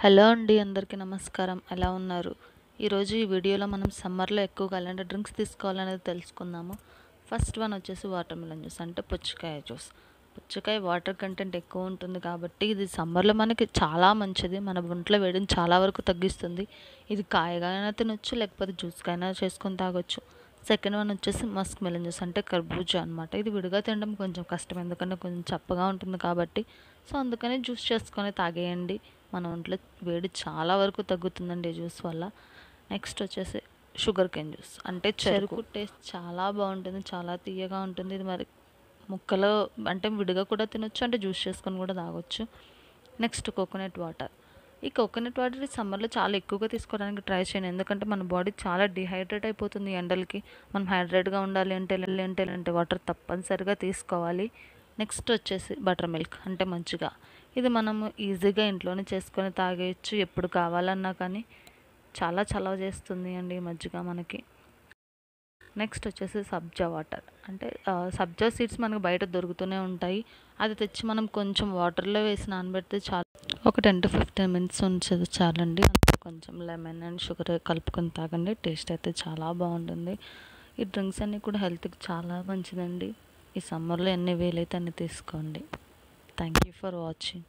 Hello అండి, అందరికీ నమస్కారం. ఎలా ఉన్నారు? ఈరోజు ఈ వీడియోలో మనం సమ్మర్లో ఎక్కువగా ఎలాంటి డ్రింక్స్ తీసుకోవాలనేది తెలుసుకుందాము. ఫస్ట్ వన్ వచ్చేసి వాటర్ మిలన్ జ్యూస్, అంటే పుచ్చకాయ జ్యూస్. పుచ్చకాయ వాటర్ కంటెంట్ ఎక్కువ ఉంటుంది కాబట్టి ఇది సమ్మర్లో మనకి చాలా మంచిది. మన ఒంట్లో వేడిని చాలా వరకు తగ్గిస్తుంది. ఇది కాయగా అయినా తినొచ్చు, లేకపోతే జ్యూస్గా అయినా చేసుకొని తాగొచ్చు. సెకండ్ వన్ వచ్చేసి మస్క్ మిలన్ జ్యూస్, అంటే కర్బూజా అనమాట. ఇది విడిగా తినడం కొంచెం కష్టం, ఎందుకంటే కొంచెం చప్పగా ఉంటుంది కాబట్టి. సో అందుకని జ్యూస్ చేసుకొని తాగేయండి. మన ఒంట్లో వేడి చాలా వరకు తగ్గుతుందండి ఈ జ్యూస్ వల్ల. నెక్స్ట్ వచ్చేసి షుగర్ కేన్ జ్యూస్, అంటే చెరుకు టేస్ట్ చాలా బాగుంటుంది, చాలా తీయగా ఉంటుంది. ఇది మరి ముక్కలు అంటే విడిగా కూడా తినొచ్చు, అంటే జ్యూస్ చేసుకొని కూడా తాగొచ్చు. Next coconut water. ఈ కోకోనట్ వాటర్ ఈ సమ్మర్లో చాలా ఎక్కువగా తీసుకోవడానికి ట్రై చేయండి, ఎందుకంటే మన బాడీ చాలా డిహైడ్రేట్ అయిపోతుంది ఎండలకి. మనం హైడ్రేట్గా ఉండాలి అంటే వాటర్ తప్పనిసరిగా తీసుకోవాలి. నెక్స్ట్ వచ్చేసి బటర్ మిల్క్, అంటే మజ్జిగ. ఇది మనము ఈజీగా ఇంట్లోనే చేసుకొని తాగేయచ్చు ఎప్పుడు కావాలన్నా, కానీ చాలా చలవ చేస్తుంది అండి ఈ మజ్జిగ మనకి. నెక్స్ట్ వచ్చేసి సబ్జా వాటర్, అంటే సబ్జా సీడ్స్ మనకు బయట దొరుకుతూనే ఉంటాయి. అది తెచ్చి మనం కొంచెం వాటర్లో వేసి నానబెడితే చాలు, ఒక 10 to 15 minutes ఉంచేది చాలండి. అందులో కొంచెం లెమన్ అండ్ షుగర్ కలుపుకొని తాగండి, టేస్ట్ అయితే చాలా బాగుంటుంది. ఈ డ్రింక్స్ అన్నీ కూడా హెల్త్కి చాలా మంచిదండి. ఈ సమ్మర్లో ఎన్ని వీలైతే అన్ని తీసుకోండి. Thank you for watching.